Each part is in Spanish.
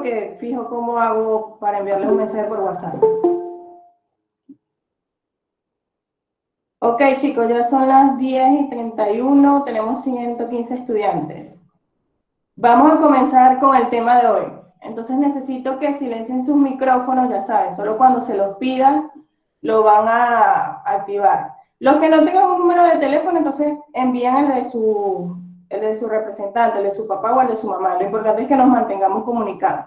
porque fijo cómo hago para enviarles un mensaje por WhatsApp. Ok, chicos, ya son las 10:31, tenemos 115 estudiantes. Vamos a comenzar con el tema de hoy. Entonces necesito que silencien sus micrófonos, ya saben, solo cuando se los pidan lo van a activar. Los que no tengan un número de teléfono, entonces envían el de su representante, el de su papá o el de su mamá. Lo importante es que nos mantengamos comunicados.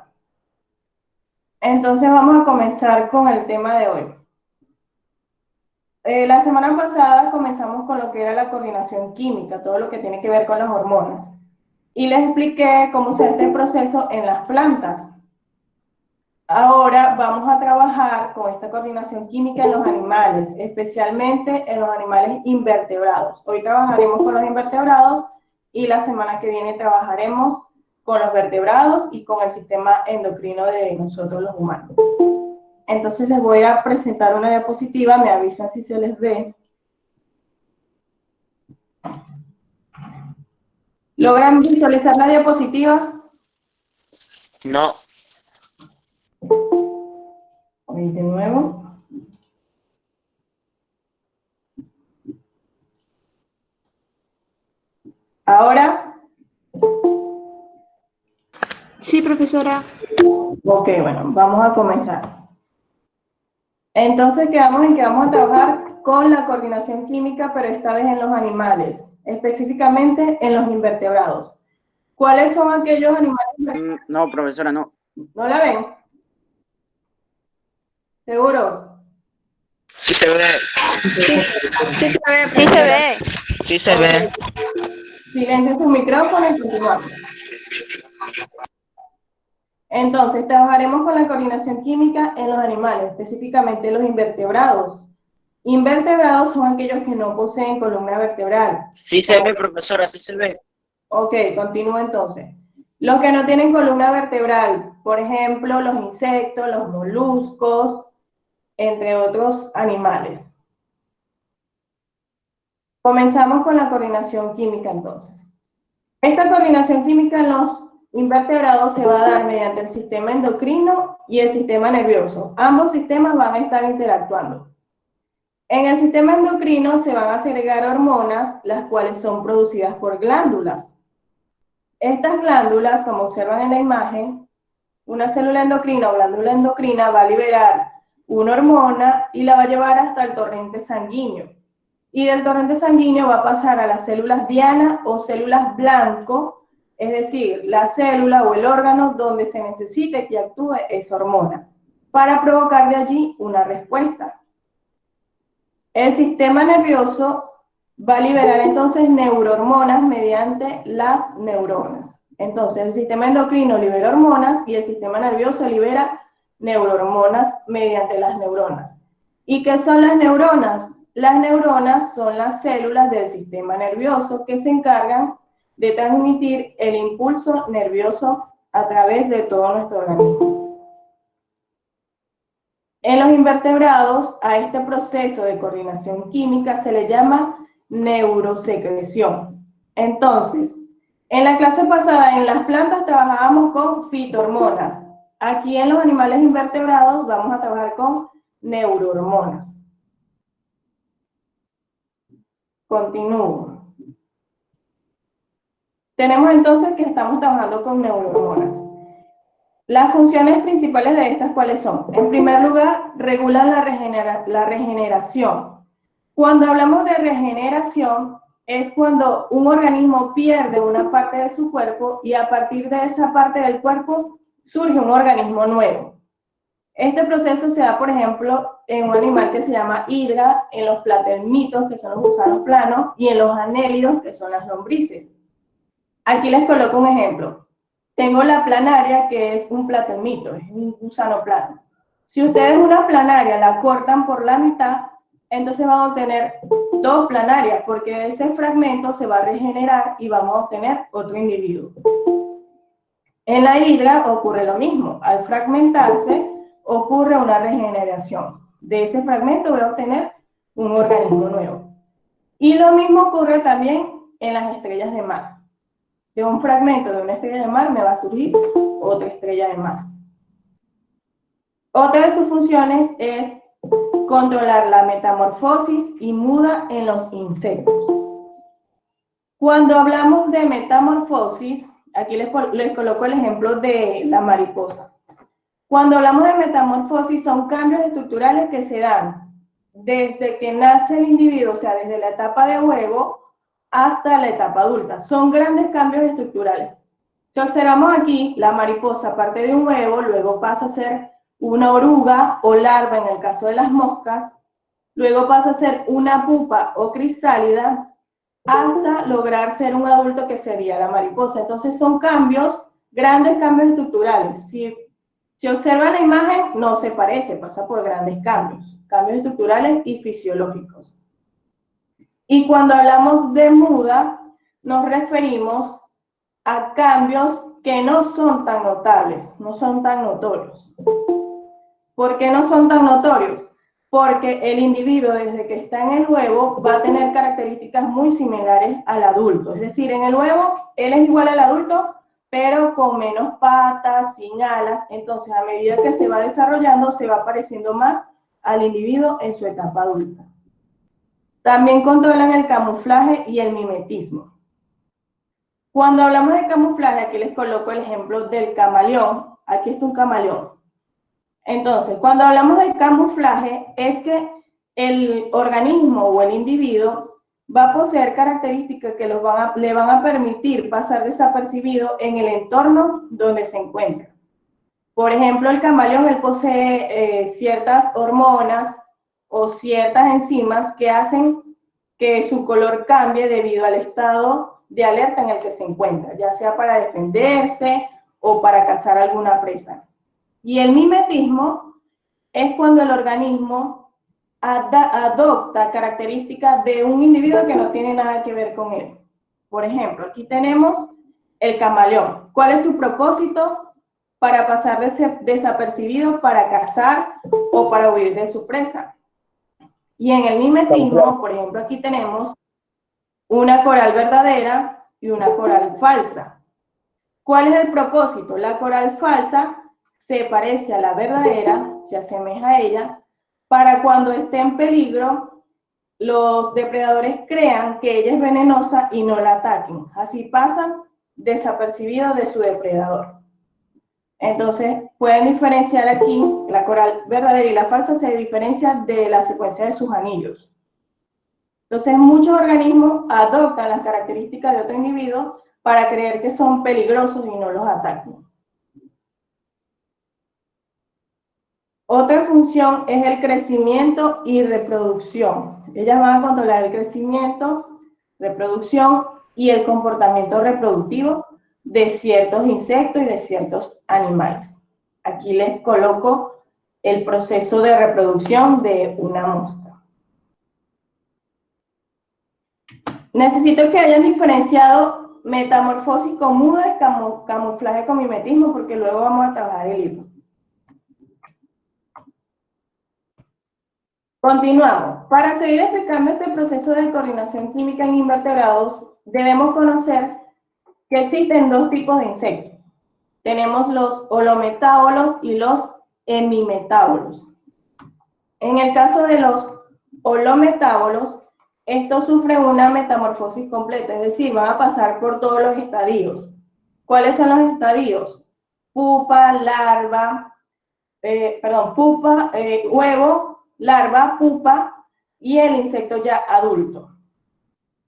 Entonces vamos a comenzar con el tema de hoy. La semana pasada comenzamos con lo que era la coordinación química, todo lo que tiene que ver con las hormonas. Y les expliqué cómo se hace este proceso en las plantas. Ahora vamos a trabajar con esta coordinación química en los animales, especialmente en los animales invertebrados. Hoy trabajaremos con los invertebrados y la semana que viene trabajaremos con los vertebrados y con el sistema endocrino de nosotros los humanos. Entonces les voy a presentar una diapositiva, me avisan si se les ve. ¿Logran visualizar la diapositiva? No. Ahí de nuevo. ¿Ahora? Sí, profesora. Ok, bueno, vamos a comenzar. Entonces quedamos en que vamos a trabajar con la coordinación química, pero esta vez en los animales, específicamente en los invertebrados. ¿Cuáles son aquellos animales? No, profesora, no. ¿No la ven? ¿Seguro? Sí se ve. Sí se ve. Sí se ve. Sí se ve. Silencien su micrófono y continuamos. Entonces, trabajaremos con la coordinación química en los animales, específicamente los invertebrados. Invertebrados son aquellos que no poseen columna vertebral. Sí se ve, profesora, sí se ve. Ok, continúo entonces. Los que no tienen columna vertebral, por ejemplo, los insectos, los moluscos, entre otros animales. Comenzamos con la coordinación química entonces. Esta coordinación química en los invertebrados se va a dar mediante el sistema endocrino y el sistema nervioso. Ambos sistemas van a estar interactuando. En el sistema endocrino se van a segregar hormonas, las cuales son producidas por glándulas. Estas glándulas, como observan en la imagen, una célula endocrina o glándula endocrina va a liberar una hormona y la va a llevar hasta el torrente sanguíneo. Y del torrente sanguíneo va a pasar a las células diana o células blanco, es decir, la célula o el órgano donde se necesite que actúe esa hormona, para provocar de allí una respuesta. El sistema nervioso va a liberar entonces neurohormonas mediante las neuronas. Entonces, el sistema endocrino libera hormonas y el sistema nervioso libera neurohormonas mediante las neuronas. ¿Y qué son las neuronas? Las neuronas son las células del sistema nervioso que se encargan de transmitir el impulso nervioso a través de todo nuestro organismo. En los invertebrados, a este proceso de coordinación química se le llama neurosecreción. Entonces, en la clase pasada en las plantas trabajábamos con fitohormonas. Aquí en los animales invertebrados vamos a trabajar con neurohormonas. Continúo. Tenemos entonces que estamos trabajando con neurohormonas. Las funciones principales de estas, ¿cuáles son? En primer lugar, regulan la regeneración. Cuando hablamos de regeneración, es cuando un organismo pierde una parte de su cuerpo y a partir de esa parte del cuerpo surge un organismo nuevo. Este proceso se da, por ejemplo, en un animal que se llama hidra, en los platelmitos, que son los gusanos planos, y en los anélidos, que son las lombrices. Aquí les coloco un ejemplo. Tengo la planaria, que es un platelmito, es un gusano plano. Si ustedes una planaria la cortan por la mitad, entonces van a obtener dos planarias, porque de ese fragmento se va a regenerar y vamos a obtener otro individuo. En la hidra ocurre lo mismo. Al fragmentarse, ocurre una regeneración. De ese fragmento voy a obtener un organismo nuevo. Y lo mismo ocurre también en las estrellas de mar. de un fragmento de una estrella de mar me va a surgir otra estrella de mar. Otra de sus funciones es controlar la metamorfosis y muda en los insectos. Cuando hablamos de metamorfosis, aquí les coloco el ejemplo de la mariposa. Cuando hablamos de metamorfosis son cambios estructurales que se dan desde que nace el individuo, o sea, desde la etapa de huevo hasta la etapa adulta. Son grandes cambios estructurales. Si observamos aquí, la mariposa parte de un huevo, luego pasa a ser una oruga o larva en el caso de las moscas, luego pasa a ser una pupa o crisálida, hasta lograr ser un adulto que sería la mariposa. Entonces son cambios, grandes cambios estructurales. Si observan la imagen, no se parece, pasa por grandes cambios estructurales y fisiológicos. Y cuando hablamos de muda, nos referimos a cambios que no son tan notables, no son tan notorios. ¿Por qué no son tan notorios? Porque el individuo desde que está en el huevo va a tener características muy similares al adulto. Es decir, en el huevo él es igual al adulto, pero con menos patas, sin alas. Entonces, a medida que se va desarrollando, se va pareciendo más al individuo en su etapa adulta. También controlan el camuflaje y el mimetismo. Cuando hablamos de camuflaje, aquí les coloco el ejemplo del camaleón. Aquí está un camaleón. Entonces, cuando hablamos de camuflaje, es que el organismo o el individuo va a poseer características que le van a permitir pasar desapercibido en el entorno donde se encuentra. Por ejemplo, el camaleón, él posee ciertas hormonas o ciertas enzimas que hacen que su color cambie debido al estado de alerta en el que se encuentra, ya sea para defenderse o para cazar alguna presa. Y el mimetismo es cuando el organismo adopta características de un individuo que no tiene nada que ver con él. Por ejemplo, aquí tenemos el camaleón. ¿Cuál es su propósito? Para pasar desapercibido, para cazar o para huir de su presa. Y en el mimetismo, por ejemplo, aquí tenemos una coral verdadera y una coral falsa. ¿Cuál es el propósito? La coral falsa se parece a la verdadera, se asemeja a ella, para cuando esté en peligro, los depredadores crean que ella es venenosa y no la ataquen. Así pasan desapercibidos de su depredador. Entonces, pueden diferenciar aquí, la coral verdadera y la falsa se diferencian de la secuencia de sus anillos. Entonces, muchos organismos adoptan las características de otro individuo para creer que son peligrosos y no los ataquen. Otra función es el crecimiento y reproducción. Ellas van a controlar el crecimiento, reproducción y el comportamiento reproductivo de ciertos insectos y de ciertos animales. Aquí les coloco el proceso de reproducción de una mosca. Necesito que hayan diferenciado metamorfosis con muda y camuflaje con mimetismo, porque luego vamos a trabajar el libro. Continuamos. Para seguir explicando este proceso de coordinación química en invertebrados, debemos conocer que existen dos tipos de insectos. Tenemos los holometábolos y los hemimetábolos. En el caso de los holometábolos, estos sufren una metamorfosis completa, es decir, van a pasar por todos los estadios. ¿Cuáles son los estadios? Pupa, larva, huevo, larva, pupa y el insecto ya adulto.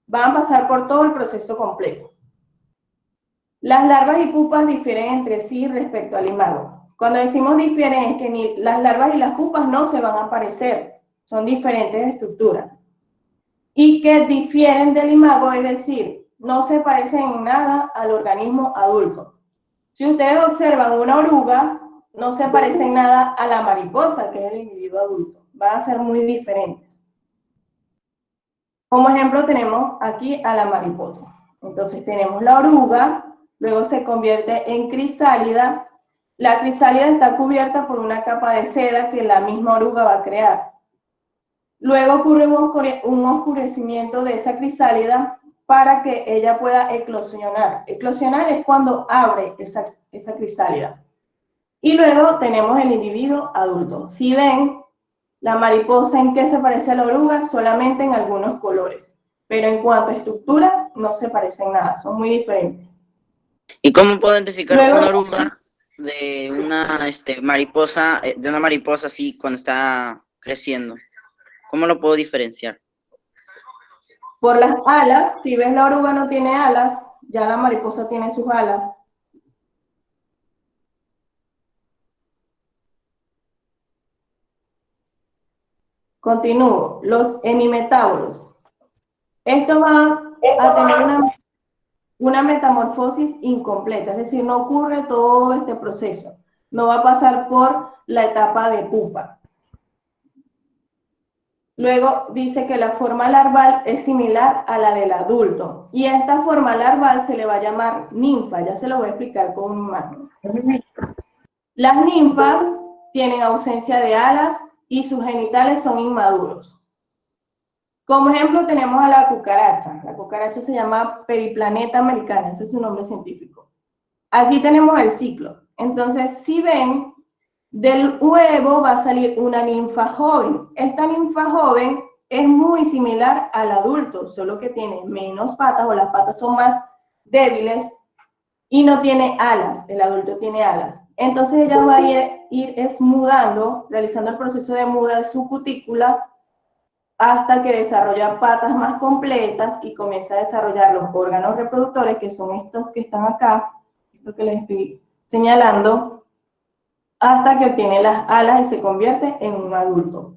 Van a pasar por todo el proceso completo. Las larvas y pupas difieren entre sí respecto al imago. Cuando decimos difieren es que ni las larvas y las pupas no se van a parecer, son diferentes estructuras. Y que difieren del imago, es decir, no se parecen en nada al organismo adulto. Si ustedes observan una oruga, no se parece en nada a la mariposa, que es el individuo adulto. Van a ser muy diferentes. Como ejemplo tenemos aquí a la mariposa. Entonces tenemos la oruga, luego se convierte en crisálida. La crisálida está cubierta por una capa de seda que la misma oruga va a crear. Luego ocurre un oscurecimiento de esa crisálida para que ella pueda eclosionar. Eclosionar es cuando abre esa crisálida. Y luego tenemos el individuo adulto. Si ven, la mariposa, ¿en qué se parece a la oruga? Solamente en algunos colores. Pero en cuanto a estructura, no se parecen nada, son muy diferentes. ¿Y cómo puedo identificar Luego, una oruga de una mariposa así cuando está creciendo? ¿Cómo lo puedo diferenciar? por las alas, si ves la oruga no tiene alas, ya la mariposa tiene sus alas. Continúo. Los hemimetábolos. Estos van a tener una metamorfosis incompleta, es decir, no ocurre todo este proceso. No va a pasar por la etapa de pupa. Luego dice que la forma larval es similar a la del adulto. Y a esta forma larval se le va a llamar ninfa. Ya se lo voy a explicar con una imagen. Las ninfas tienen ausencia de alas y sus genitales son inmaduros. Como ejemplo tenemos a la cucaracha. La cucaracha se llama Periplaneta americana, ese es su nombre científico. Aquí tenemos el ciclo. Entonces, si ven, del huevo va a salir una ninfa joven. Esta ninfa joven es muy similar al adulto, solo que tiene menos patas o las patas son más débiles y no tiene alas. El adulto tiene alas. Entonces ella va a ir mudando, realizando el proceso de muda de su cutícula hasta que desarrolla patas más completas y comienza a desarrollar los órganos reproductores, que son estos que están acá, estos que les estoy señalando, hasta que obtiene las alas y se convierte en un adulto.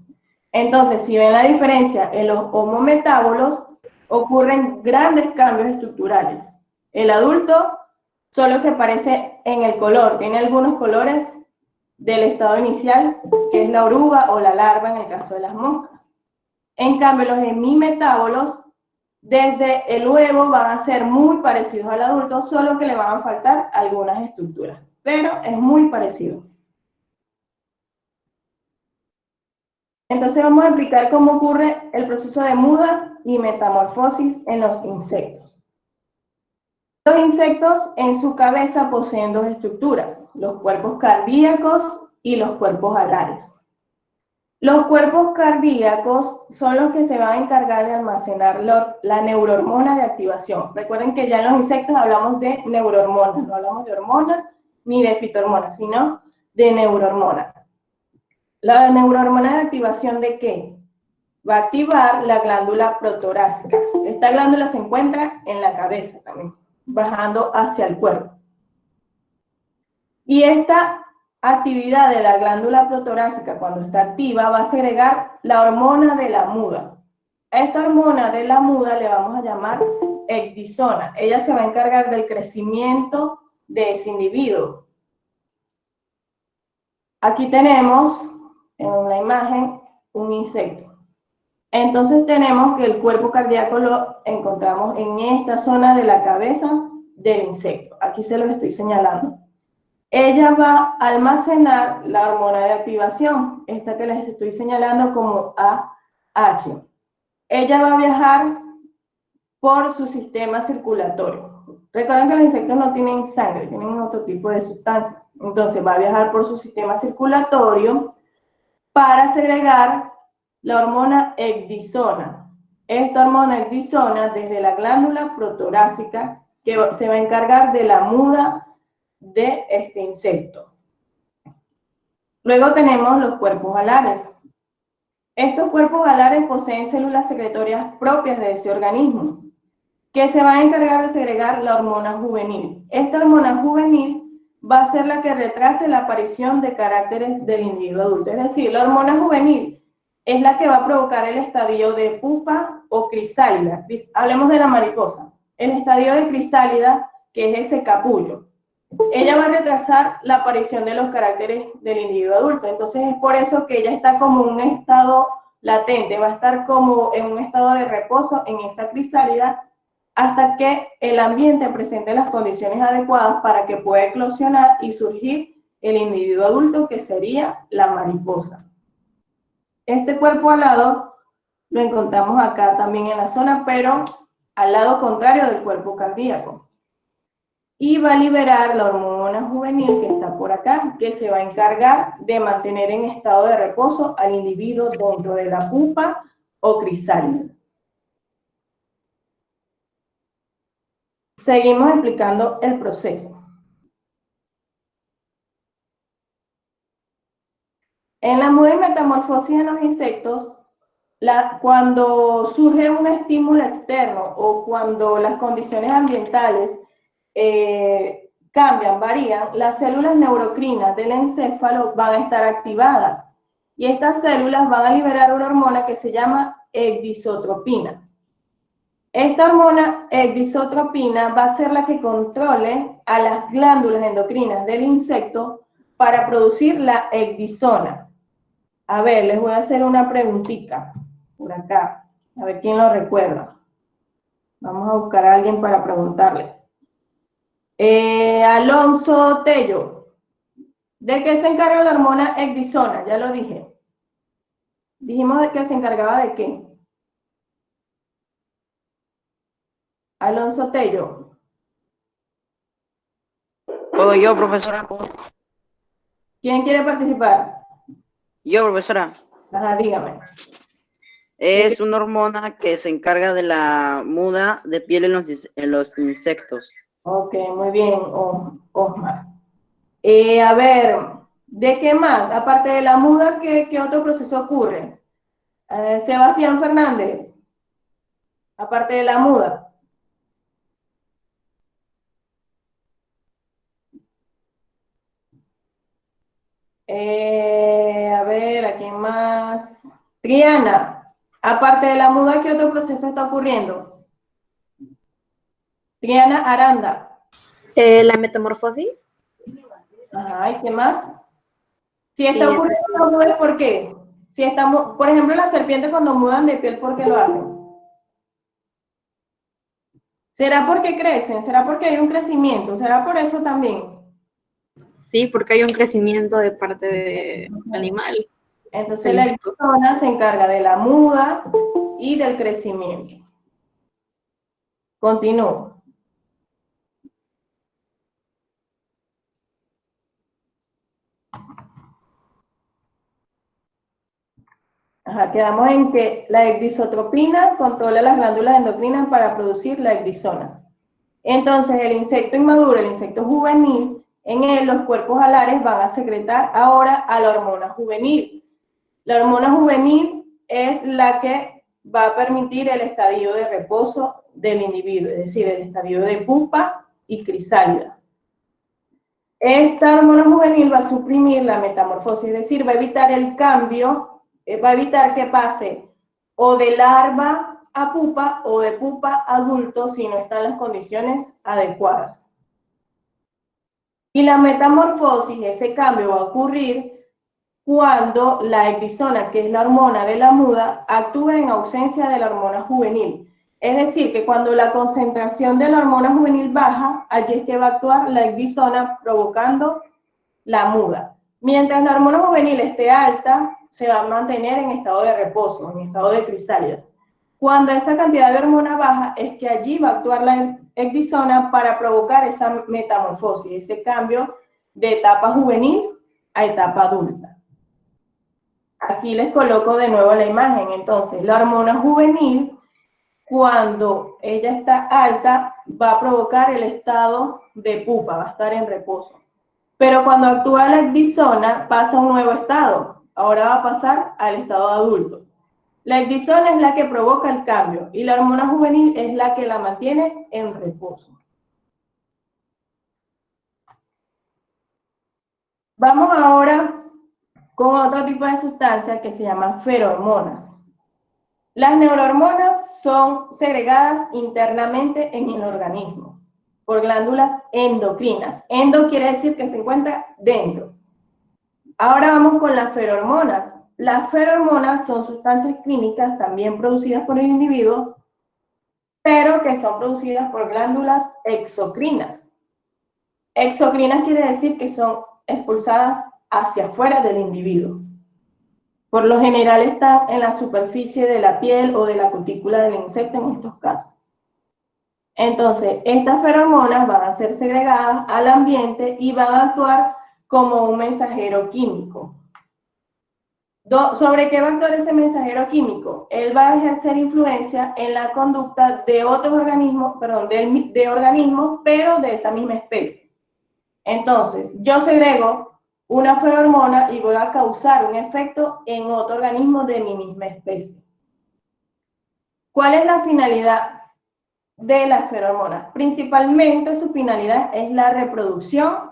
Entonces, si ven la diferencia en los homometábolos, ocurren grandes cambios estructurales. El adulto solo se parece en el color, tiene algunos colores del estado inicial, que es la oruga o la larva en el caso de las moscas. En cambio, los hemimetábolos, desde el huevo van a ser muy parecidos al adulto, solo que le van a faltar algunas estructuras, pero es muy parecido. Entonces vamos a explicar cómo ocurre el proceso de muda y metamorfosis en los insectos. Los insectos en su cabeza poseen dos estructuras, los cuerpos cardíacos y los cuerpos alares. Los cuerpos cardíacos son los que se van a encargar de almacenar la neurohormona de activación. Recuerden que ya en los insectos hablamos de neurohormonas, no hablamos de hormonas ni de fitohormonas, sino de neurohormona. ¿La neurohormona de activación de qué? Va a activar la glándula protorácica. Esta glándula se encuentra en la cabeza también, bajando hacia el cuerpo. Y esta actividad de la glándula protorácica, cuando está activa, va a segregar la hormona de la muda. A esta hormona de la muda le vamos a llamar ecdisona. Ella se va a encargar del crecimiento de ese individuo. Aquí tenemos en la imagen un insecto. Entonces tenemos que el cuerpo cardíaco lo encontramos en esta zona de la cabeza del insecto. Aquí se lo estoy señalando. Ella va a almacenar la hormona de activación, esta que les estoy señalando como AH. Ella va a viajar por su sistema circulatorio. Recuerden que los insectos no tienen sangre, tienen otro tipo de sustancia. Entonces va a viajar por su sistema circulatorio para segregar la hormona ecdisona. Esta hormona ecdisona desde la glándula protorácica que se va a encargar de la muda de este insecto. Luego tenemos los cuerpos alares. Estos cuerpos alares poseen células secretorias propias de ese organismo, que se va a encargar de segregar la hormona juvenil. Esta hormona juvenil va a ser la que retrase la aparición de caracteres del individuo adulto. Es decir, la hormona juvenil es la que va a provocar el estadio de pupa o crisálida. Hablemos de la mariposa. El estadio de crisálida, que es ese capullo. Ella va a retrasar la aparición de los caracteres del individuo adulto. Entonces es por eso que ella está como en un estado latente, va a estar como en un estado de reposo en esa crisálida hasta que el ambiente presente las condiciones adecuadas para que pueda eclosionar y surgir el individuo adulto, que sería la mariposa. Este cuerpo alado lo encontramos acá también en la zona, pero al lado contrario del cuerpo cardíaco. Y va a liberar la hormona juvenil que está por acá, que se va a encargar de mantener en estado de reposo al individuo dentro de la pupa o crisálida. Seguimos explicando el proceso. En la muda y metamorfosis en los insectos, cuando surge un estímulo externo o cuando las condiciones ambientales cambian, varían, las células neurocrinas del encéfalo van a estar activadas y estas células van a liberar una hormona que se llama ecdisotropina. Esta hormona ecdisotropina va a ser la que controle a las glándulas endocrinas del insecto para producir la ecdisona. A ver, les voy a hacer una preguntita por acá, a ver quién lo recuerda. Vamos a buscar a alguien para preguntarle. Alonso Tello, ¿de qué se encarga la hormona ecdisona? Ya lo dije. Dijimos de que se encargaba de qué. Alonso Tello. ¿Puedo yo, profesora? ¿Quién quiere participar? Yo, profesora. Ajá, dígame. Es una hormona que se encarga de la muda de piel en los insectos. Ok, muy bien, Osmar. A ver, ¿de qué más? Aparte de la muda, ¿qué otro proceso ocurre? Sebastián Fernández, aparte de la muda. A ver, ¿a quién más? Triana, aparte de la muda, ¿qué otro proceso está ocurriendo? Triana Aranda. La metamorfosis. Ajá, ¿y qué más? Si está ocurriendo la muda, ¿por qué? Si estamos, por ejemplo, las serpientes cuando mudan de piel, ¿por qué lo hacen? ¿Será porque crecen? ¿Será porque hay un crecimiento? ¿Será por eso también? Sí, porque hay un crecimiento de parte del animal. Entonces la ecdisona se encarga de la muda y del crecimiento. Continúo. Ajá, quedamos en que la ecdisotropina controla las glándulas endocrinas para producir la ecdisona. Entonces el insecto inmaduro, el insecto juvenil, en él los cuerpos alares van a secretar ahora a la hormona juvenil. La hormona juvenil es la que va a permitir el estadio de reposo del individuo, es decir, el estadio de pupa y crisálida. Esta hormona juvenil va a suprimir la metamorfosis, es decir, va a evitar el cambio, va a evitar que pase o de larva a pupa o de pupa a adulto si no están las condiciones adecuadas. Y la metamorfosis, ese cambio va a ocurrir cuando la ecdisona, que es la hormona de la muda, actúa en ausencia de la hormona juvenil. Es decir, que cuando la concentración de la hormona juvenil baja, allí es que va a actuar la ecdisona provocando la muda. Mientras la hormona juvenil esté alta, se va a mantener en estado de reposo, en estado de crisálida. Cuando esa cantidad de hormona baja, es que allí va a actuar la ecdisona para provocar esa metamorfosis, ese cambio de etapa juvenil a etapa adulta. Aquí les coloco de nuevo la imagen. Entonces, la hormona juvenil, cuando ella está alta, va a provocar el estado de pupa, va a estar en reposo. Pero cuando actúa la ecdisona, pasa a un nuevo estado. Ahora va a pasar al estado adulto. La ecdisona es la que provoca el cambio y la hormona juvenil es la que la mantiene en reposo. Vamos ahora con otro tipo de sustancias que se llaman feromonas. Las neurohormonas son segregadas internamente en el organismo por glándulas endocrinas. Endo quiere decir que se encuentra dentro. Ahora vamos con las feromonas. Las feromonas son sustancias químicas también producidas por el individuo, pero que son producidas por glándulas exocrinas. Exocrinas quiere decir que son expulsadas hacia afuera del individuo. Por lo general están en la superficie de la piel o de la cutícula del insecto en estos casos. Entonces, estas feromonas van a ser segregadas al ambiente y van a actuar como un mensajero químico. ¿Sobre qué va a actuar ese mensajero químico? Él va a ejercer influencia en la conducta de otros organismos, perdón, de organismos, pero de esa misma especie. Entonces, yo segrego una feromona y voy a causar un efecto en otro organismo de mi misma especie. ¿Cuál es la finalidad de las feromonas? Principalmente su finalidad es la reproducción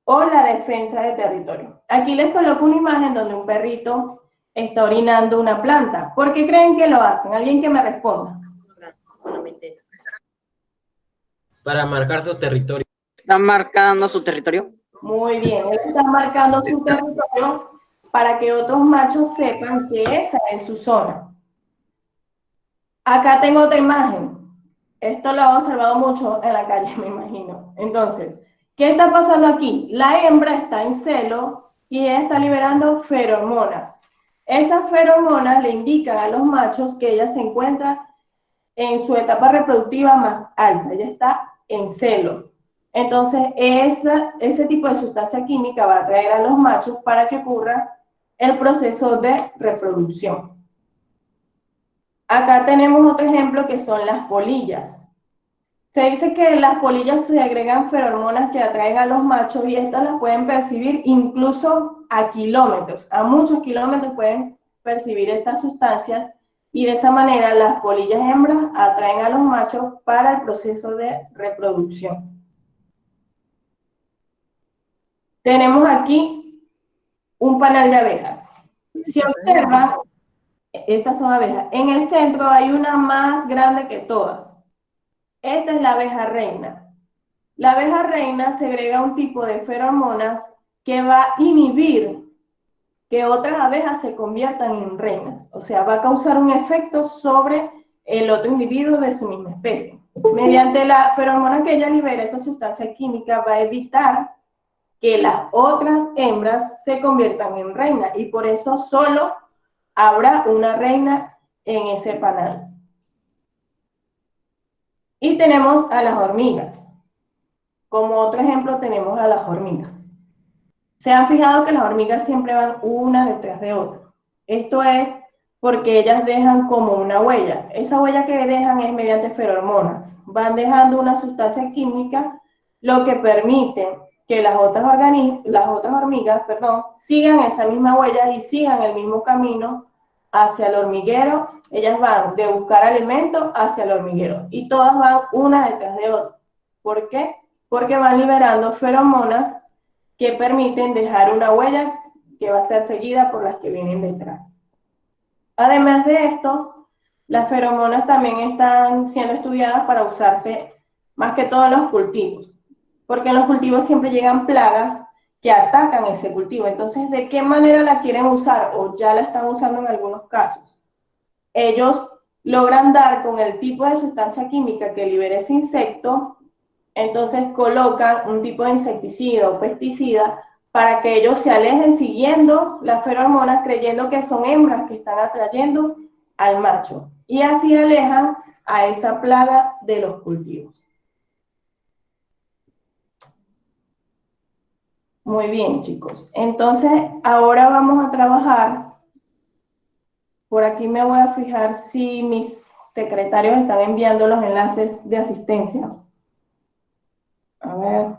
o la defensa de territorio. Aquí les coloco una imagen donde un perrito está orinando una planta. ¿Por qué creen que lo hacen? Alguien que me responda. Solamente eso. Para marcar su territorio. ¿Están marcando su territorio? Muy bien, él está marcando su territorio para que otros machos sepan que esa es su zona. Acá tengo otra imagen. Esto lo he observado mucho en la calle, me imagino. Entonces, ¿qué está pasando aquí? La hembra está en celo y ella está liberando feromonas. Esas feromonas le indican a los machos que ella se encuentra en su etapa reproductiva más alta, ella está en celo. Entonces, ese tipo de sustancia química va a atraer a los machos para que ocurra el proceso de reproducción. Acá tenemos otro ejemplo que son las polillas. Se dice que las polillas se agregan feromonas que atraen a los machos y estas las pueden percibir incluso a kilómetros, a muchos kilómetros pueden percibir estas sustancias y de esa manera las polillas hembras atraen a los machos para el proceso de reproducción. Tenemos aquí un panal de abejas. Si observan, estas son abejas. En el centro hay una más grande que todas. Esta es la abeja reina. La abeja reina segrega un tipo de feromonas que va a inhibir que otras abejas se conviertan en reinas. O sea, va a causar un efecto sobre el otro individuo de su misma especie. Mediante la feromona que ella libera, esa sustancia química va a evitar que las otras hembras se conviertan en reinas y por eso solo habrá una reina en ese panal. Y tenemos a las hormigas. Como otro ejemplo tenemos a las hormigas. Se han fijado que las hormigas siempre van una detrás de otra. Esto es porque ellas dejan como una huella. Esa huella que dejan es mediante feromonas. Van dejando una sustancia química, lo que permite que las otras hormigas, sigan esa misma huella y sigan el mismo camino hacia el hormiguero. Ellas van de buscar alimento hacia el hormiguero y todas van una detrás de otra. ¿Por qué? Porque van liberando feromonas que permiten dejar una huella que va a ser seguida por las que vienen detrás. Además de esto, las feromonas también están siendo estudiadas para usarse más que todo en los cultivos, porque en los cultivos siempre llegan plagas que atacan ese cultivo. Entonces, ¿de qué manera la quieren usar? O ya la están usando en algunos casos. Ellos logran dar con el tipo de sustancia química que libera ese insecto, entonces colocan un tipo de insecticida o pesticida para que ellos se alejen siguiendo las feromonas, creyendo que son hembras que están atrayendo al macho. Y así alejan a esa plaga de los cultivos. Muy bien, chicos. Entonces, ahora vamos a trabajar. Por aquí me voy a fijar si mis secretarios están enviando los enlaces de asistencia. A ver.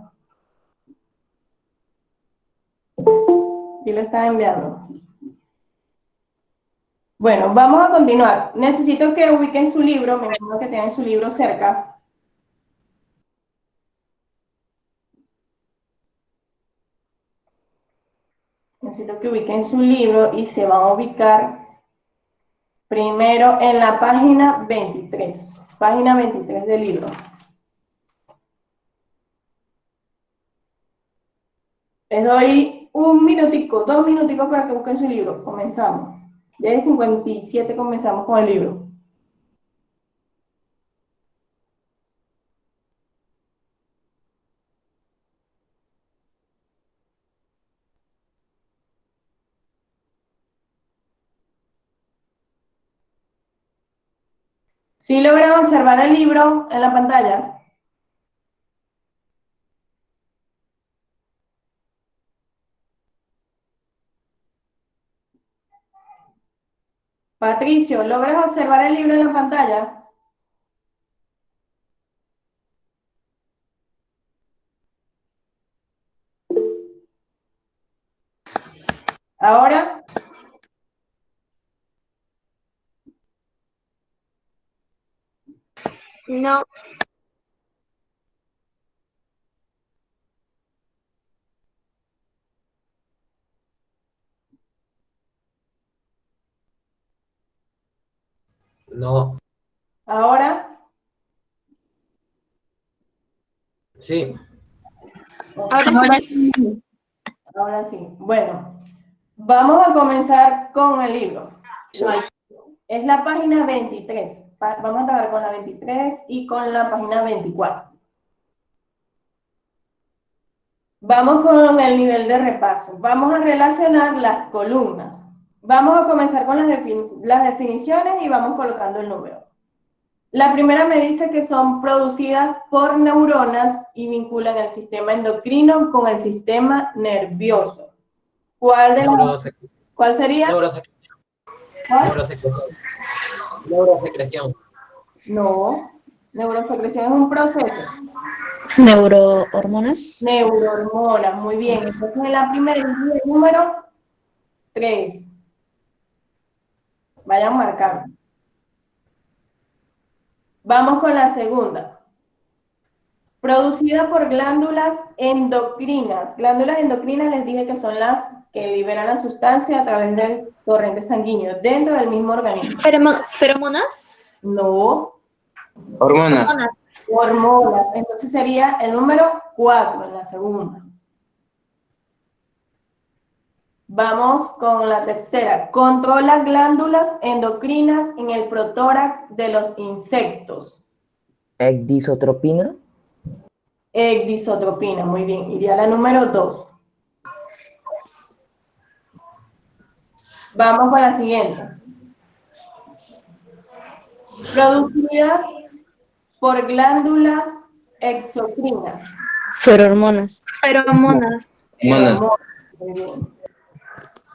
Sí lo están enviando. Bueno, vamos a continuar. Necesito que ubiquen su libro, me imagino que tienen su libro cerca. Necesito que ubiquen su libro y se van a ubicar primero en la página 23. Página 23 del libro. Les doy un minutico, 2 minuticos para que busquen su libro. Comenzamos. Ya de 57 comenzamos con el libro. ¿Sí logran observar el libro en la pantalla? Patricio, ¿logras observar el libro en la pantalla? Ahora, No, No. ahora. Sí. ahora sí. Ahora sí. Bueno, vamos a comenzar con el libro. Es la página 23. Vamos a trabajar con la 23 y con la página 24. Vamos con el nivel de repaso. Vamos a relacionar las columnas. Vamos a comenzar con las definiciones y vamos colocando el número. La primera me dice que son producidas por neuronas y vinculan el sistema endocrino con el sistema nervioso. ¿Cuál sería? Neurosecreción. ¿Cuál? Neurosecreción. Neurosecreción. No, neurosecreción es un proceso. Neurohormonas. Neurohormonas, muy bien. Entonces, en la primera, el número 3. Vayan marcando. Vamos con la segunda. Producida por glándulas endocrinas. Glándulas endocrinas les dije que son las que liberan la sustancia a través del torrente sanguíneo dentro del mismo organismo. ¿Feromonas? No, Hormonas. hormonas. Entonces sería el número 4 en la segunda. Vamos con la tercera. Controla glándulas endocrinas en el protórax de los insectos. Ecdisotropina. Ecdisotropina, muy bien. Iría la número 2. Vamos con la siguiente. Producidas por glándulas exocrinas. Feromonas. Feromonas. Hormonas. Muy bien.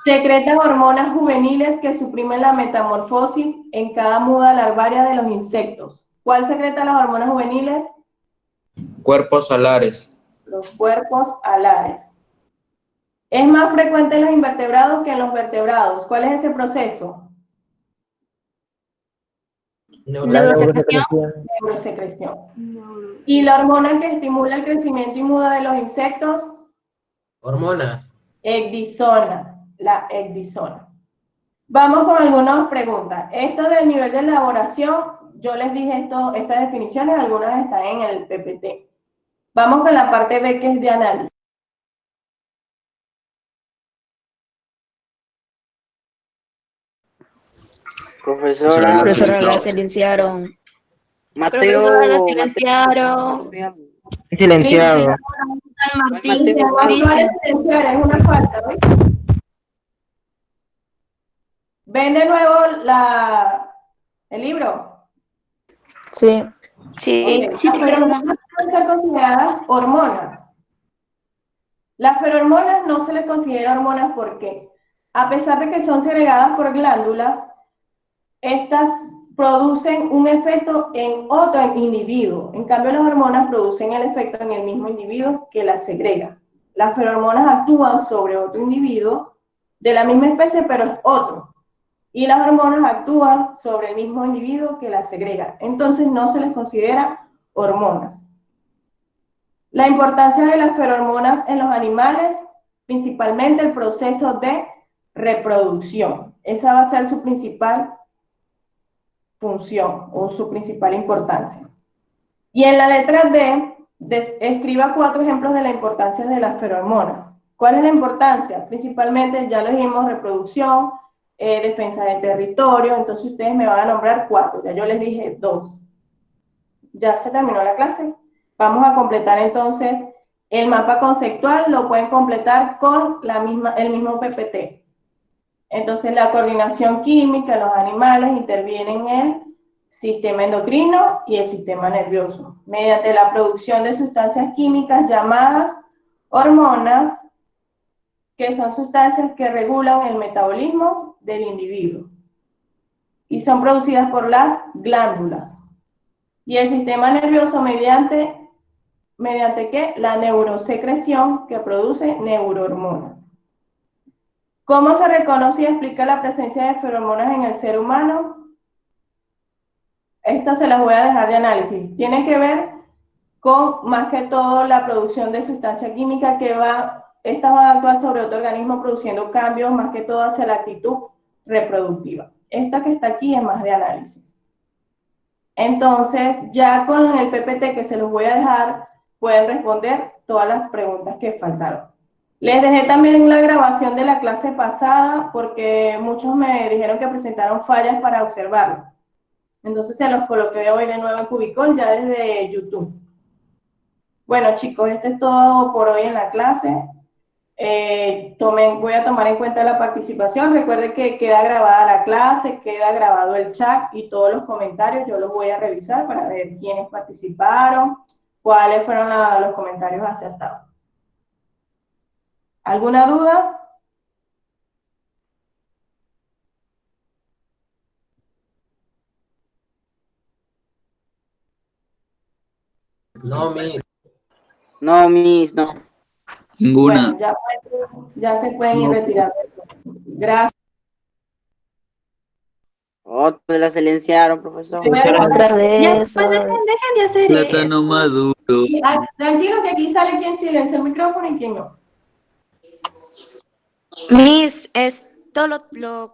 Secretan hormonas juveniles que suprimen la metamorfosis en cada muda larvaria de los insectos. ¿Cuál secreta las hormonas juveniles? Cuerpos solares. Los cuerpos alares. Es más frecuente en los invertebrados que en los vertebrados. ¿Cuál es ese proceso? Neurosecreción. Neurosecreción. ¿Y la hormona que estimula el crecimiento y muda de los insectos? Hormonas. Ecdisona, la ecdisona. Vamos con algunas preguntas. Esto del nivel de elaboración, yo les dije estas definiciones, algunas están en el PPT. Vamos con la parte B, que es de análisis. Profesora, Profesora, la silenciaron. Profesora, la Mateo, silenciaron. Silenciado. Martín, Mateo, No vale Cristian. silenciar, es una falta, ¿ves? ¿Ven de nuevo el libro? Sí. sí, Ok, Sí, las pero no. feromonas pueden ser consideradas hormonas. Las feromonas no se les considera hormonas porque, a pesar de que son segregadas por glándulas, estas producen un efecto en otro individuo. En cambio, las hormonas producen el efecto en el mismo individuo que las segrega. Las feromonas actúan sobre otro individuo de la misma especie, pero es otro. Y las hormonas actúan sobre el mismo individuo que las segrega. Entonces, no se les considera hormonas. La importancia de las feromonas en los animales, principalmente el proceso de reproducción. Esa va a ser su principal función o su principal importancia. Y en la letra D, escriba 4 ejemplos de la importancia de las feromonas. ¿Cuál es la importancia? Principalmente, ya lo dijimos, reproducción, defensa de territorio. Entonces ustedes me van a nombrar 4, ya yo les dije 2. Ya se terminó la clase. Vamos a completar entonces el mapa conceptual, lo pueden completar con el mismo PPT. Entonces la coordinación química, los animales intervienen en el sistema endocrino y el sistema nervioso, mediante la producción de sustancias químicas llamadas hormonas, que son sustancias que regulan el metabolismo del individuo y son producidas por las glándulas. Y el sistema nervioso mediante ¿qué? La neurosecreción, que produce neurohormonas. ¿Cómo se reconoce y explica la presencia de feromonas en el ser humano? Esto se las voy a dejar de análisis. Tiene que ver con, más que todo, la producción de sustancia química que estas van a actuar sobre otro organismo produciendo cambios, más que todo hacia la actitud reproductiva. Esta que está aquí es más de análisis. Entonces, ya con el PPT que se los voy a dejar, pueden responder todas las preguntas que faltaron. Les dejé también la grabación de la clase pasada porque muchos me dijeron que presentaron fallas para observarlo. Entonces se los coloqué hoy de nuevo en Cubicon, ya desde YouTube. Bueno, chicos, esto es todo por hoy en la clase. Voy a tomar en cuenta la participación. Recuerden que queda grabada la clase, queda grabado el chat y todos los comentarios. Yo los voy a revisar para ver quiénes participaron, cuáles fueron los comentarios acertados. ¿Alguna duda? No, Miss. No, Miss, no. Bueno, ya se pueden ir retirando. Gracias. Otra la silenciaron, profesor. Otra Ya, vez. pues, dejen de hacer eso. Plátano maduro. Tranquilos que aquí sale quien silencia el micrófono y quien no. Miss, esto lo